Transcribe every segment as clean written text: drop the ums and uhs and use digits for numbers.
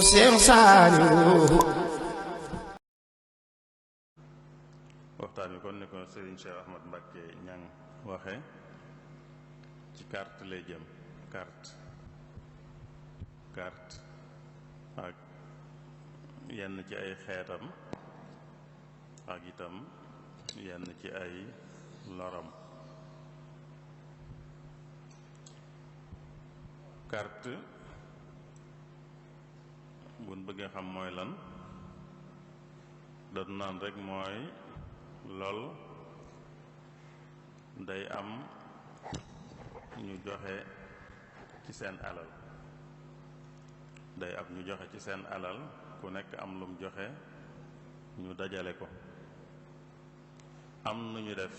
Seex Saaliw. waxtaan wi kon ni ko Serigne Cheikh Ahmad Mbacké ñang waxe ci carte lay jëm. carte ak yenn ci ay xeetam ak itam yenn ci ay loram. carte buñ bëggee xam mooy lan doon naan rek mooy lool day am ñu joxe ci seen alal ku nekk am lum joxe ñu dajale ko am nu ñu def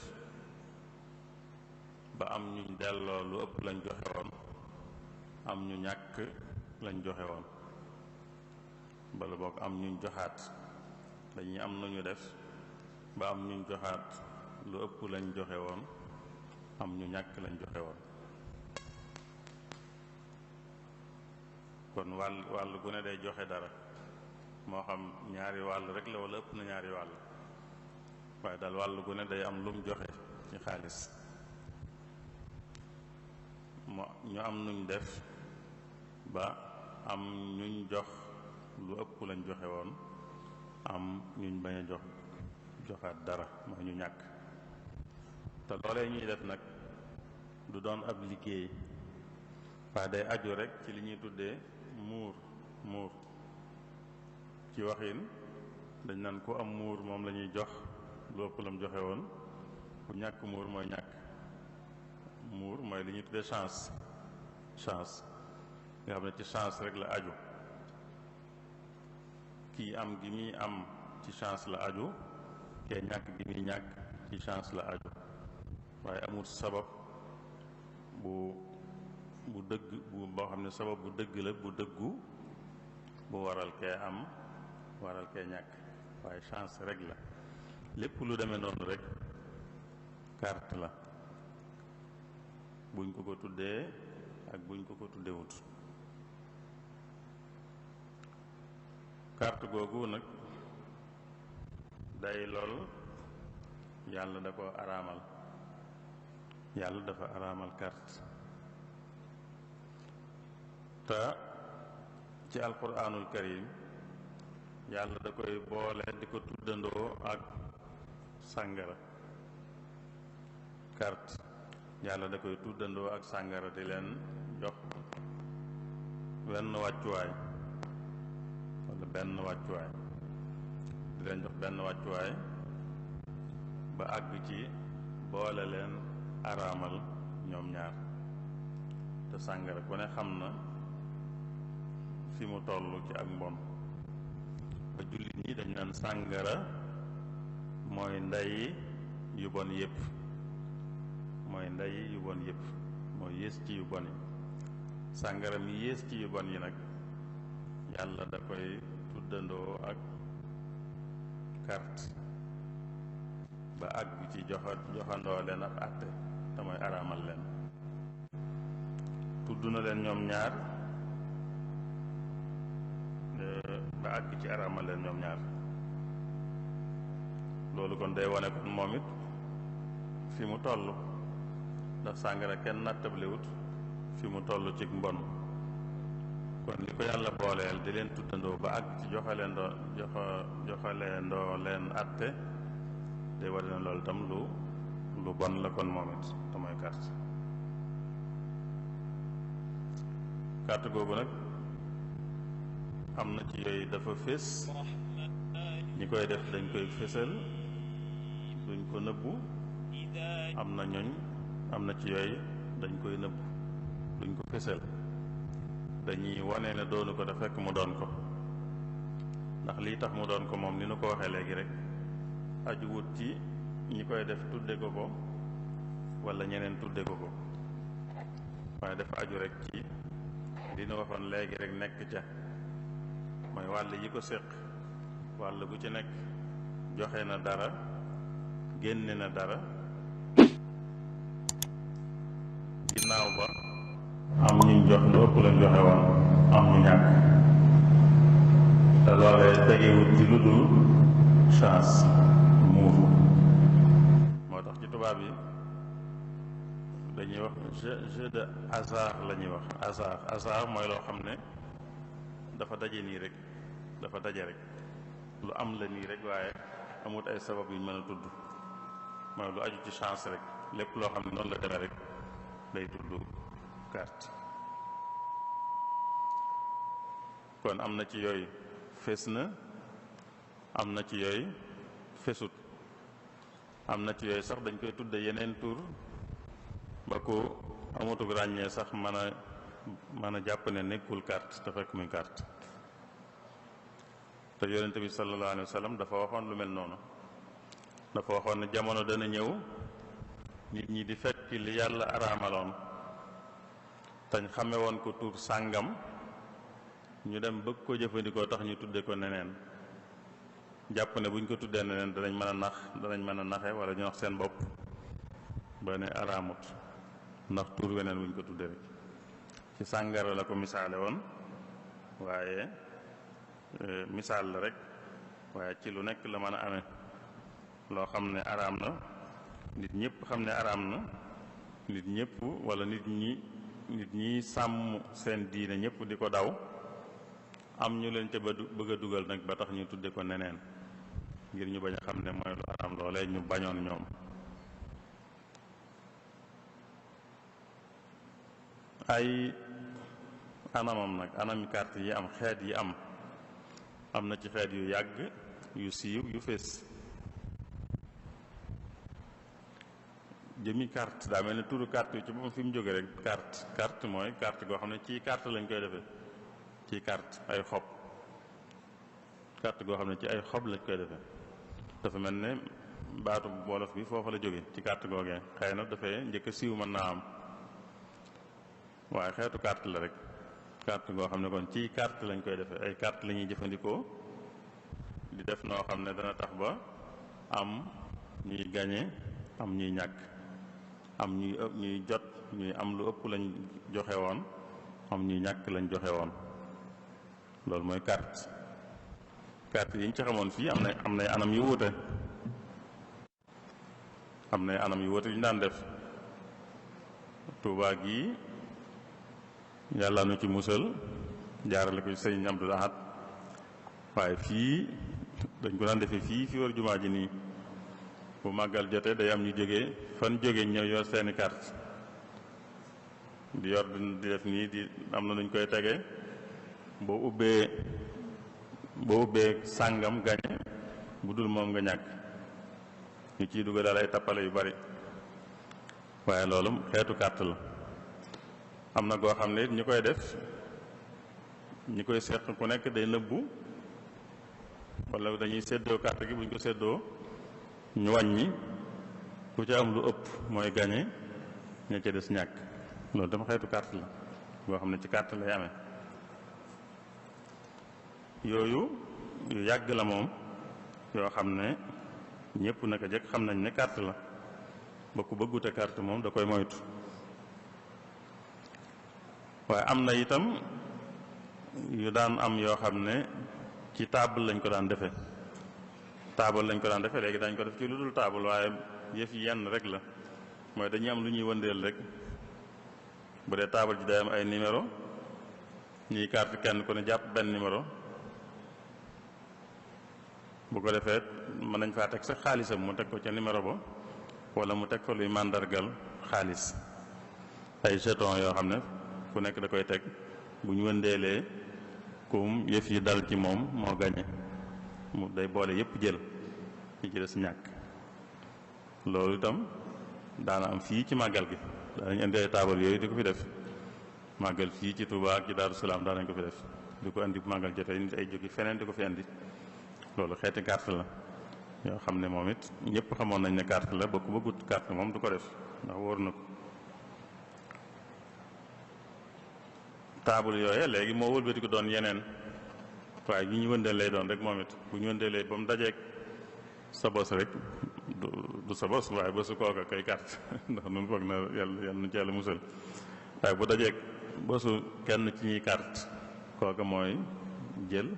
ba am ñu delloo lu ëpp lañ joxe woon, am ñu ñàkk lañ joxe woon, bala boog am ñuñ joxaat. dañuy am nañu def ba am ñuñ joxaat lu ëpp lañ joxe woon, am ñu ñàkk lañ joxe woon. kon wàll gu ne day joxe dara, moo xam ñaari wàll rek la wala ëpp na ñaari wàll, waaye daal wàll gu ne day am lum joxe ci xaalis. ñu am nuñ def ba am ñuñ jox lu ëpp lañ joxe woon, am ñuñ bañ a joxaat dara, mooy ñu ñàkk. te loolee ñuy def nag du doon ab liggéey, waaye day aju rek ci li ñuy tuddee muur ci waxin dañ naan ku am muur moom la ñuy jox lu ëpp lam joxe woon, ku ñàkk muur mooy ñàkk. muur mooy li ñuy tuddee chance nga xam ne ci chance rek la aju. kii am gi muy am ci chance la aju, kee ñàkk gi muy ñàkk ci chance la aju, waaye amul sabab bu dëgg boo xam ne sabab bu dëgg la bu dëggu bu waral kee am waral kee ñàkk, waaye chance rek la. lépp lu demee noonu rek carte la, buñ ko tuddee ak buñ ko tuddewut. carte googu nag day lool yàlla da ko araamal. yàlla dafa araamal carte te ci alquranul karim yàlla da koy boole di ko tuddandoo ak sàngara. carte yàlla da koy tuddandoo ak sàngara, di leen jox benn wàccuwaay ba àgg ci boole leen araamal ñoom ñaar. te sàngara ku ne xam na fi mu toll ci ak mbon, ba jullit ñi dañ naan sàngara mooy ndey yu bon yépp, mooy yées ci yu bon yi. sàngara mi yées ci yu bon yi nag yàlla da koy tuddandoo ak carte ba àgg ci joxandoo leen ab àtte te mooy araamal leen. tudd na leen ñoom ñaar ba àgg ci araamal leen ñoom ñaar. loolu kon day wane kon moom it fi mu toll, ndax sàngara kenn nattablewut fi mu toll ci mbon. kon li ko yàlla booleel di leen tuddandoo ba àgg ci joxaleendoo leen àtte day wane ne loolu itam lu bon la kon moom it te mooy carte googu nag am na ci yooyu dafa fés, ñi koy def dañ koy fésal duñ ko nëbbu. am na ci yooyu dañ koy nëbbu duñ ko fésal, dañuy wane ne doonu ko da fekk mu doon ko. ndax lii tax mu doon ko moom ni nu ko waxee léegi rek aju wut ci ñi koy def tudde ko ko wala ñeneen tudde ko ko, waaye dafa aju rek ci li nu waxoon léegi rek nekk ca, mooy wàll yi ko séq. wàll bu ci nekk joxe na dara, génne na dara, ginnaaw ba am ñu jox lu ëpp lañ joxe woon am ñu ñàkk te loolee tegewut ci lu dul chance muuru moo tax ci tubaab yi dañuy wax jeu de hasard la ñuy wax hasard mooy loo xam ne dafa daje nii rek dafa daje rek lu am la nii rek waaye amut ay sabab yu ñu mën a tudd mooy lu aju ci chance rek lépp loo xam ne noonu la demee rek day tudd carte kon am na ci yooyu fés na am na ci yooyu fesut am na ci yooyu sax dañ koy tudde yeneen tur ba ko amatug ràññee sax mën a jàpp ne nekkul carte te fekk muy carte te yonente bi sallallahu alayhi wa sallam dafa waxoon lu mel noonu dafa waxoon ne jamono dana ñëw nit ñi di fekk li yàlla araamaloon tañ xame woon ko tur sàngam ñu dem bëgg ko jëfandikoo tax ñu tudde ko neneen jàpp ne buñ ko tuddee neneen danañ mën a naxe wala ñu wax seen bopp ba ne araamut ndax tur weneen buñ ko tuddee rek ci sàngara la ko misaale woon waaye misaal la rek waaye ci lu nekk la mën a amee loo xam ne araam na nit ñëpp xam ne araam na nit ñëpp wala nit ñi sàmm seen diine ñëpp di ko daw am ñu leen ca bëgg a dugal nag ba tax ñu tudde ko neneen ngir ñu bañ a xam ne mooy lu araam loolee ñu bañoon ñoom ay anamam nag anami carte yi am xeet yi am na ci xeet yu yàgg yu siiw yu fees jëmi carte daa mel ne turu carte yu ci moom fi mu jóge rek carte mooy carte goo xam ne ci carte lañ koy defee ci carte ay xob carte goo xam ne ci ay xob lañ koy defee dafa mel ne baatu wolof bi foofa la jóge ci carte googee xëy na dafay njëkk a siiw mën naa am waaye xeetu carte la rek carte goo xam ne kon ci carte lañ koy defee ay carte la ñuy jëfandikoo di def noo xam ne dana tax ba am ñuy gañe am ñuy ñàkk am ñuy jot ñuy am lu ëpp lañ joxe woon am ñuy ñàkk lañ joxe woon loolu mooy carte yi ñu ci xamoon fii am nay anam yu wuute am nay anam yu wuute yu ñu daan def Tuubaa gi yàlla nu ci musal jaarale ko ci sëñ Abdul Ahad waaye fii dañ ko daan defee fii war jumaa ji nii bu màggal jotee day am ñu jógee fan jógee ñëw yor seeni carte di yor di def nii di am na nuñ koy tege boo ubbee sàngam gañe bu dul moom nga ñàkk ñu ciy dugal daal ay tappale yu bari waaye loolu xeetu carte la am na goo xam ne ñi koy def ñi koy seq ku nekk day nëbbu wala dañuy séddoo carte gi bu ñu ko séddoo ñu wàññi ku ci am lu ëpp mooy gañe ña ca des ñàkk loolu dama xeetu carte la goo xam ne ci carte lay amee yooyu yu yàgg la moom yoo xam ne ñëpp naka jëkk xam nañ ne carte la ba ku bëggute carte moom da koy moytu waaye am na itam yu daan am yoo xam ne ci table lañ ko daan defee léegi dañ ko def ci lu dul table waaye yëf yi yenn rek la mooy dañuy am lu ñuy wëndeel rek bu dee table ji day am ay numéro ñuy carte kenn ku ne jàpp benn numéro bu ko defee mën nañ faa teg sax xaalisam mu teg ko ca numéro ba wala mu teg fa luy màndargal xaalis ay jeton yoo xam ne ku nekk da koy teg bu ñu wëndeelee kum yëf yi dal ci moom moo gañe mu day boole yëpp jël ñi ci des ñàkk loolu itam daana am fii ci màggal gi daanañ indi ay taabal yooyu di ko fi def màggal fii ci Touba ak ci Daaru Salaam daanañ ko fi def di ko indi bu màggal jotee nit ay jógi feneen di ko fi indi loolu xeeti carte la yoo xam ne moom it ñëpp xamoon nañ ne carte la ba ku bëggut carte moom du ko def ndax wóor na ko taabal yooye léegi moo wëlbati ko doon yeneen waaye yi ñu wëndeel lay doon rek moom it bu ñu wëndeelee ba mu dajeeg sa bos rek du sa bos waaye ba su kooka kay carte ndax nun foog na yàlla nu ci yàlla musal waaye bu dajeeg bosu kenn ci ñuy carte kooka mooy jël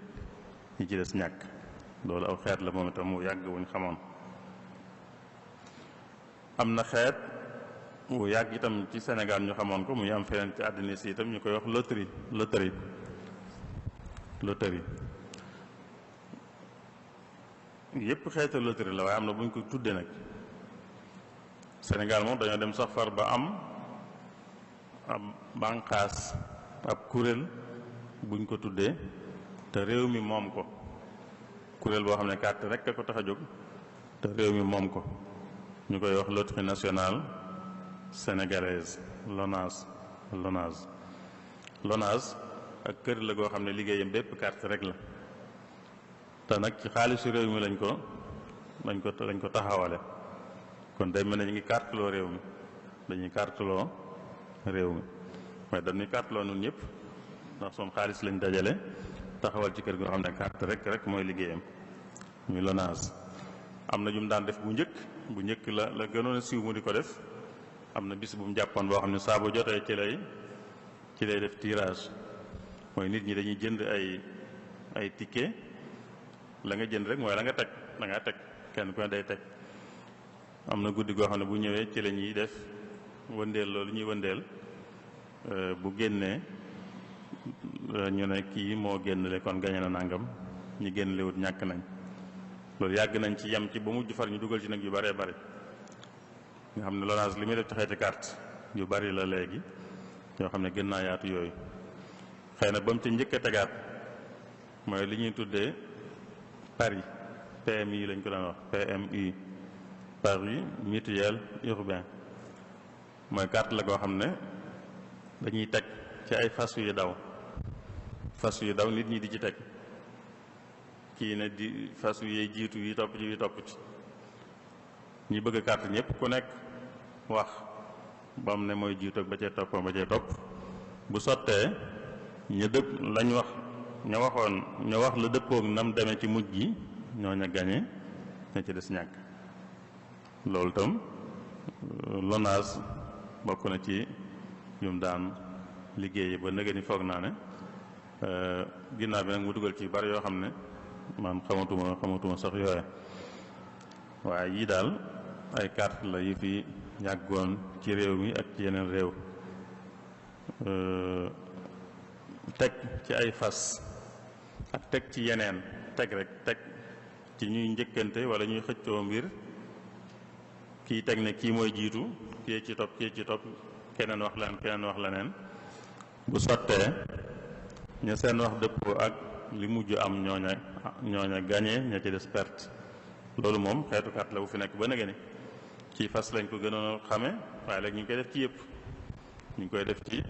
ñi ci des ñàkk. loolu aw xeet la moom itam mu yàgg wuñ xamoon. am na xeet wu yàgg itam ci Sénégal ñu xamoon ko muy am feneen ci àddina si itam ñu koy wax loterie yépp xeetu loterie la waaye am na bu ñu ko tuddee nag. Sénégal moom dañoo dem sax far ba am ab bànqaas ab kuréel buñ ko tuddee te réew mi moom ko, kuréel boo xam ne carte rek a ko tax a jóg te réew mi moom ko, ñu koy wax loterie nationale sénégalaise LONASE ak kër la goo xam ne liggéeyam bépp carte rek la te nag ci xaalisu réew mi lañ ko taxawale. kon day mel ne ñu ngi karteloo réew mi, dañuy karteloo réew mi waaye dañuy karteloo ñun ñëpp ndax son xaalis lañ dajale taxawal ci kër goo xam ne carte rek mooy liggéeyam muy LONASE. am na jum daan def bu njëkk la gënoon a siiw mu di ko def. am na bis bu mu jàppoon boo xam ne saa bu jotee ci lay def tirage, mooy nit ñi dañuy jënd ay ticket, la nga jënd rek mooy la nga teg kenn ku ne day teg. am na guddi goo xam ne bu ñëwee ci la ñuy def wëndeel loolu ñuy wëndeel, bu génnee ñu ne kii moo génnle kon gañe na nangam, ñi génnle wut ñàkk nañ. loolu yàgg nañ ci yem ci ba mujj far ñu dugal ci nag yu baree bari nga xam ne LONASE li muy def ci xeeti carte yu bari la léegi yoo xam ne gën naa yaatu yooyu. xëy na ba mu ci njëkk a tegaat mooy li ñuy tuddee Paris PMI lañ ko daan wax, PMI Paris mutuel urbain. mooy carte la goo xam ne dañuy teg ci ay fas yu daw nit ñi di ci teg, kii ne di fas yu jiitu yi topp ci ñi bëgg carte ñëpp ku nekk wax ba mu ne mooy jiitu ak ba cee topp bu sottee ñu dëpp lañ wax ña wax la dëppoog nam demee ci mujj gi ñooña gañe ña ci des ñàkk. loolu tam LONASE bokk na ci yum daan liggéey ba nëgë ni foog naa ne ginnaaw bi nag mu dugal ci bari yoo xam ne man xamatuma sax yooye. waaye yii daal ay carte la yi fi yàggoon ci réew mi ak ci yeneen réew. teg ci ay fas ak teg ci yeneen teg ci ñuy njëkkante wala ñuy xëccoo mbir, kii teg ne kii mooy jiitu, kii ci topp keneen wax leneen bu sottee ña seen wax dëppoo ak li mujj am ñooña gañe ña ci des perte. loolu moom xeetu carte la bu fi nekk ba nëgë ni ci fas lañ ko gënoon a xame, waaye léegi ñu ngi koy def ci yëpp. ñu ngi koy def ci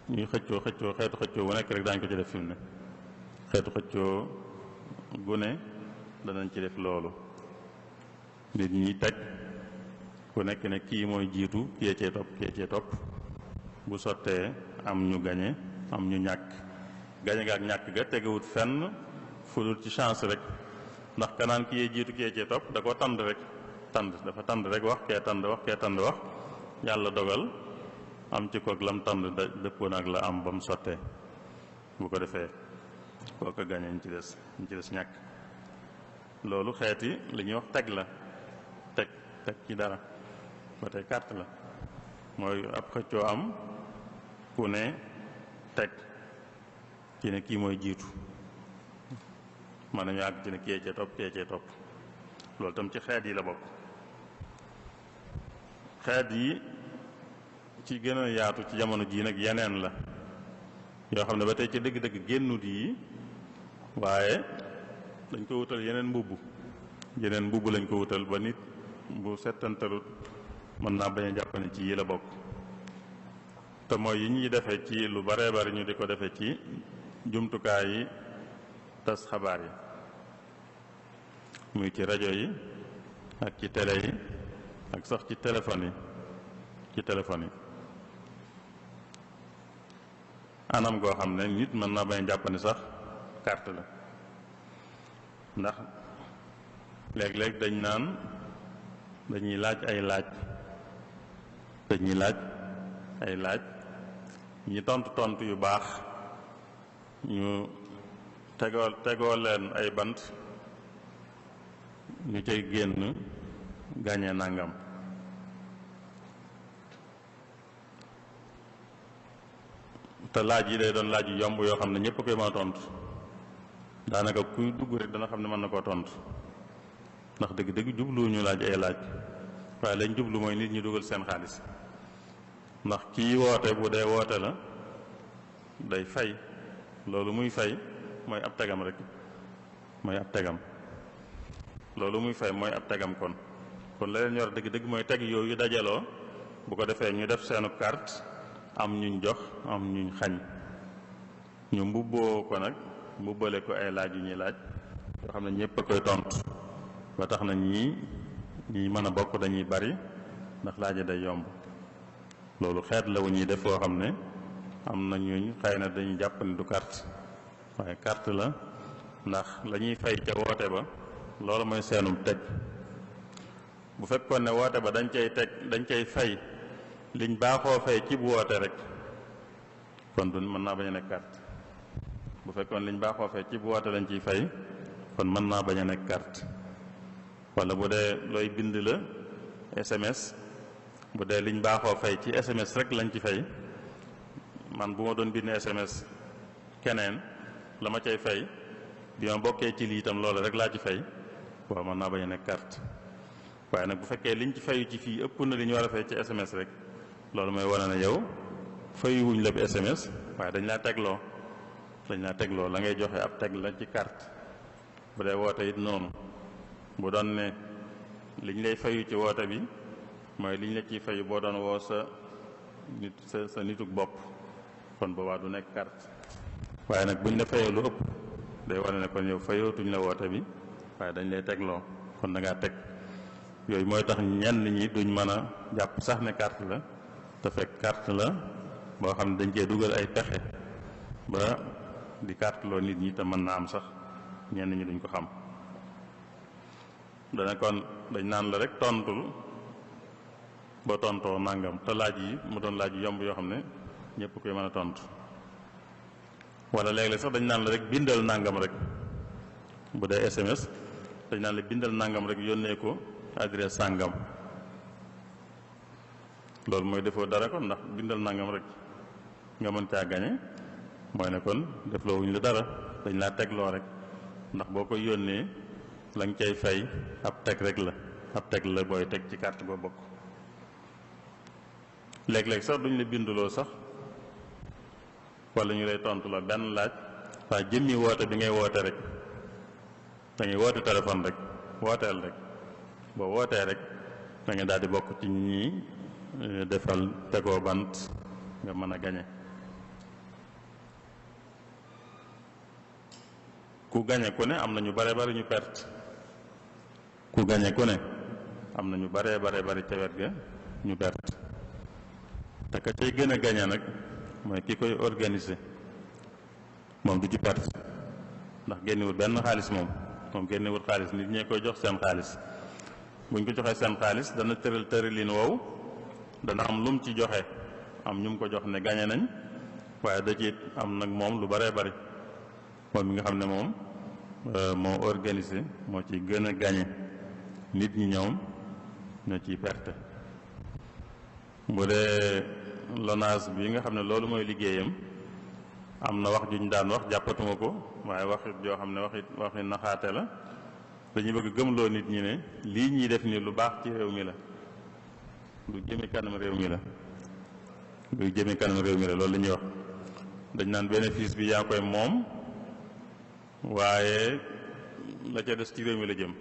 ñuy xëccoo xeetu xëccoo bu nekk rek daañu ko ci def fi mu ne. xeetu xëccoo gu ne danañ ci def loolu. nit ñi teg ku nekk ne kii mooy jiitu, kii cee topp bu sottee am ñu gañe am ñu ñàkk. gañe ga ak ñàkk ga tegewut fenn fu dul ci chance rek, ndax kanaan kii jiitu kii cee topp da ko tànd rek wax kee tànd wax yàlla dogal am ci koog lam tànd dëppoo nag la am ba mu sottee. bu ko defee kooka gañe ñu ci des ñàkk. loolu xeeti li ñuy wax teg la, teg ci dara ba tey carte la. mooy ab xëccoo am ku ne teg ci ne kii mooy jiitu, man nañu àgg ci ne kii cee topp loolu tam ci xeet yi la bokk. xeet yi ci gën a yaatu ci jamono jii nag yeneen la yoo xam ne ba tey ci dëgg-dëgg génnut yi, waaye dañ ko wutal yeneen mbubb lañ ko wutal ba nit bu settantalut mën naa bañ a jàpp ne ci yi la bokk. te mooy yi ñuy defee ci lu baree bari ñu di ko defee ci jumtukaay yi tas xabaar yi, muy ci rajo yi ak ci télé yi ak sax ci téléphone yi anam goo xam ne nit mën naa bañ a jàpp ne sax carte la. ndax léeg-léeg dañ naan dañuy laaj ay laaj ñi tontu yu baax ñu tegoo leen ay bant ñu cay génn gañe nangam. te laaj yi day doon laaj yu yomb yoo xam ne ñëpp koy mën a tontu daanaka kuy dugg rek dana xam ne mën na koo tontu ndax dëgg-dëgg jubluwuñu laaj ay laaj waaye lañ jublu mooy nit ñi dugal seen xaalis ndax kii woote bu dee woote la day fay loolu muy fay mooy ab tegam rek mooy ab tegam loolu muy fay mooy ab tegam kon la leen yor dëgg-dëgg mooy teg yooyu dajaloo bu ko defee ñu def seenu carte am ñuñ jox am ñuñ xañ ñu mbubboo ko nag mbubbale ko ay laaj yu ñuy laaj yoo xam ne ñëpp a koy tontu ba tax na ñi mën a bokk dañuy bari ndax laaj day yomb loolu xeet la wu ñuy def foo xam ne am na ñuñ xëy na dañuy jàpp ne du carte waaye carte la ndax la ñuy fay ca woote ba loolu mooy seenum teg bu fekkoon ne woote ba dañ cay fay liñ baaxoo fay ci bu woote rek kon du mën naa bañ a nekk carte bu fekkoon liñ baaxoo fay ci bu woote lañ ciy fay kon mën naa bañ a nekk carte wala bu dee looy bind la SMS bu dee liñ baaxoo fay ci SMS rek lañ ci fay man bu ma doon bind SMS keneen la ma cay fay bi ma bokkee ci lii itam loolu rek laa ci fay waaw mën naa bañ a nekk carte waaye nag bu fekkee liñ ci fayu ci fii ëpp na li ñu war a fay ci SMS rek loolu mooy wane ne yow fayuwuñ la bi SMS waaye dañ laa tegloo la ngay joxe ab teg la ci carte bu dee woote it noonu bu doon ne liñ lay fayu ci woote bi mooy liñ la ciy fayu boo doon woo sa nituk bopp kon boobaa du nekk carte waaye nag buñ la fayee lu ëpp day wane ne kon yow fayootuñ la woote bi waaye dañ lay tegloo kon da ngaa teg yooyu mooy tax ñenn ñi duñ mën a jàpp sax ne carte la te fekk carte la boo xam ne dañ cee dugal ay pexe ba di carte loo nit ñi te mën na am sax ñenn ñi duñ ko xam dana kon dañ naan la rek tontul ba tontoo nangam te laaj yi mu doon laaj yu yomb yoo xam ne ñëpp koy mën a tontu wala léeg-léeg sax dañ naan la rek bindal nangam rek bu dee SMS dañ naan la bindal nangam rek yónnee ko adresse sàngam loolu mooy defoo dara kon ndax bindal nangam rek nga mën caa gañe mooy ne kon defloo wuñ la dara dañ laa tegloo rek ndax boo koy yónnee la nga cay fay ab teg rek la ab teg la booy teg ci carte ba bokk léeg-léeg sax duñ la binduloo sax wala ñu lay tontu la benn laaj waaye jëmmi woote bi ngay woote rek da ngay woote téléphone rek wooteel rek boo wootee rek da nga daal di bokk ci ñi defal tegoo bant nga mën a gañe ku gañe ku ne am na ñu bare bari ñu perte ku gañe ku ne am na ñu bare bari ca wet ga ñu perte te ka cay gën a gañe nag mooy ki koy organiser moom du ci perte ndax génnewut benn xaalis moom génnewut xaalis nit ñee koy jox seen xaalis buñ ko joxee seen xaalis dana tëralin wow dana am lum ci joxe am ñu ko jox ne gañe nañ waaye da ci am nag moom lu baree bari moom mi nga xam ne moom moo organisé moo ci gën a gañe nit ñi ñoom ñoo ciy perte bu dee LONASE bi nga xam ne loolu mooy liggéeyam am na wax juñ daan wax jàppatuma ko waaye waxit yoo xam ne waxi naxaate la dañuy bëgg gëmloo nit ñi ne lii ñuy def ni lu baax ci réew mi la lu jëme kanam réew mi la loolu la ñuy wax dañ naan bénéfice bi yaa koy moom waaye la ca des ci réew mi la jëm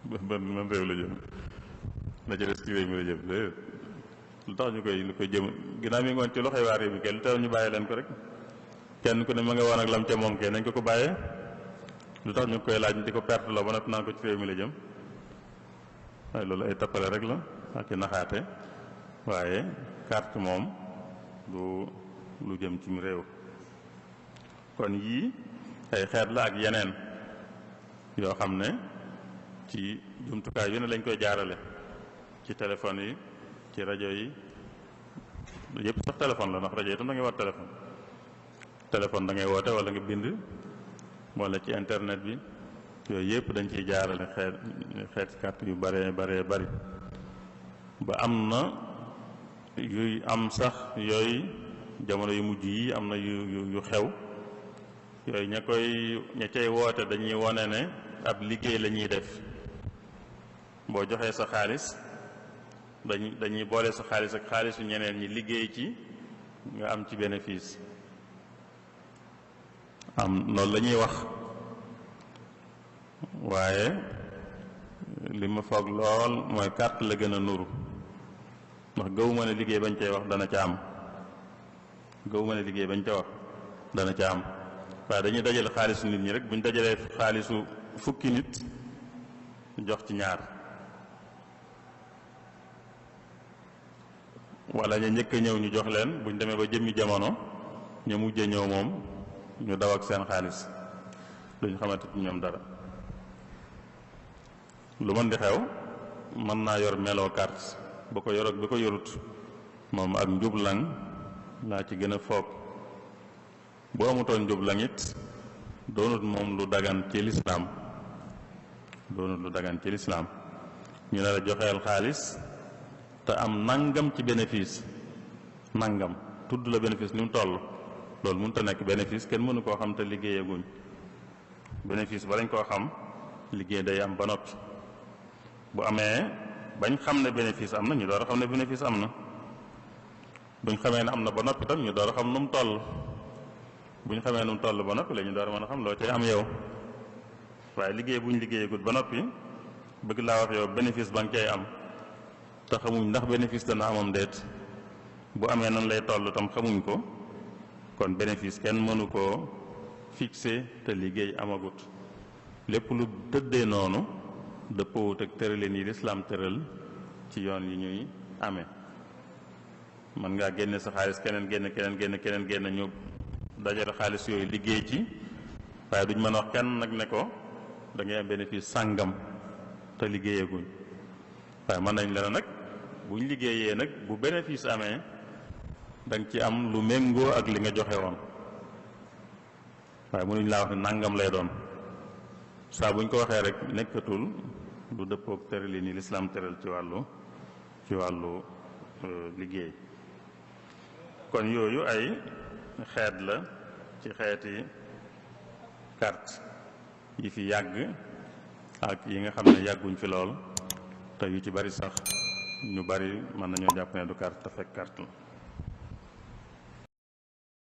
ban réew la jëm la ca des ci réew mi la jëm lu tax ñu koy jëm ginnaaw mi ngoon ci loxoy waa réew mi kenn lu tax ñu bàyyi leen ko rek kenn ku ne ma nga woon ak lam ca moom kenn nañ ko bàyyee lu tax ñu koy laaj di ko perte la ba noppi naan ko ci réew mi la jëm waaye loolu ay tappale rek la ak i naxaate waaye carte moom du lu jëm ci réew kon yii ay xeet la ak yeneen yoo xam ne ci jumtukaay yu ne lañ koy jaarale ci téléphone yi ci rajo yi yëpp sax téléphone la ndax rajo itam da ngay war téléphone da ngay woote wala nga bind wala ci internet bi yooyu yëpp dañ ciy jaarale xeeti carte yu bare bari ba am na yuy am sax yooyu jamono yu mujj yi am na yu xew yooyu ña cay woote dañuy wone ne ab liggéey la ñuy def boo joxee sa xaalis dañuy boole sa xaalis ak xaalisu ñeneen ñi liggéey ci nga am ci bénéfice am loolu la ñuy wax waaye li ma foog lool mooy carte la gën a nuru ndax gëwuma ne liggéey bañ cay wax dana ca am gëwuma ne liggéey bañ ca wax dana ca am waaye dañuy dajale xaalisu nit ñi rek buñ dajalee xaalisu fukki nit jox ci ñaar wala ñu njëkk a ñëw ñu jox leen buñ demee ba jëmmi jamono ñu mujj ñëw moom ñu daw ak seen xaalis duñ xamante ci ñoom dara lu mën di xew mën naa yor meloo carte ba ko yor ak ba ko yorut moom ak njublang laa ci gën a foog boo amutoon njublang it doonut moom lu dagan ci lislaam ñu ne la joxeel xaalis te am nangam ci bénéfice nangam tudd la bénéfice ni mu toll loolu mënut a nekk bénéfice kenn mënu koo xam te liggéeyaguñ bénéfice ba lañ koo xam liggéey day am ba noppi bu amee bañ xam ne bénéfice am na ñu door a xam ne bénéfice am na buñ xamee ne am na ba noppi tam ñu door a xam nu mu toll buñ xamee nu mu toll ba noppi la ñu door a mën a xam loo cay am yow waaye liggéey buñ liggéeyagut ba noppi bëgg laa wax yow bénéfice ba nga cay am te xamuñ ndax bénéfice dana amam déet bu amee nan lay toll tam xamuñ ko kon bénéfice kenn mënu koo fixé te liggéey amagut lépp lu tëddee noonu dëppoowut ak tëralin yi lislaam tëral ci yoon yi ñuy amee man ngaa génne sa xaalis keneen génne ñu dajale xaalis yooyu liggéey ci waaye duñ mën a wax kenn nag ne ko da ngay am bénéfice sàngam te liggéeyaguñ waaye mën nañ la nag buñ liggéeyee nag bu bénéfice amee da nga ci am lu méngoo ak li nga joxe woon waaye mënuñ laa wax ne nàngam lay doon saa buñ ko waxee rek nekkatul lu dëppook tërali ni lislaam tëral ci wàllu liggéey kon yooyu ay xeet la ci xeeti carte yi fi yàgg ak yi nga xam ne yàgguñ fi lool te yu ci bari sax ñu bari mën nañoo jàpp ne du carte te fekk carte la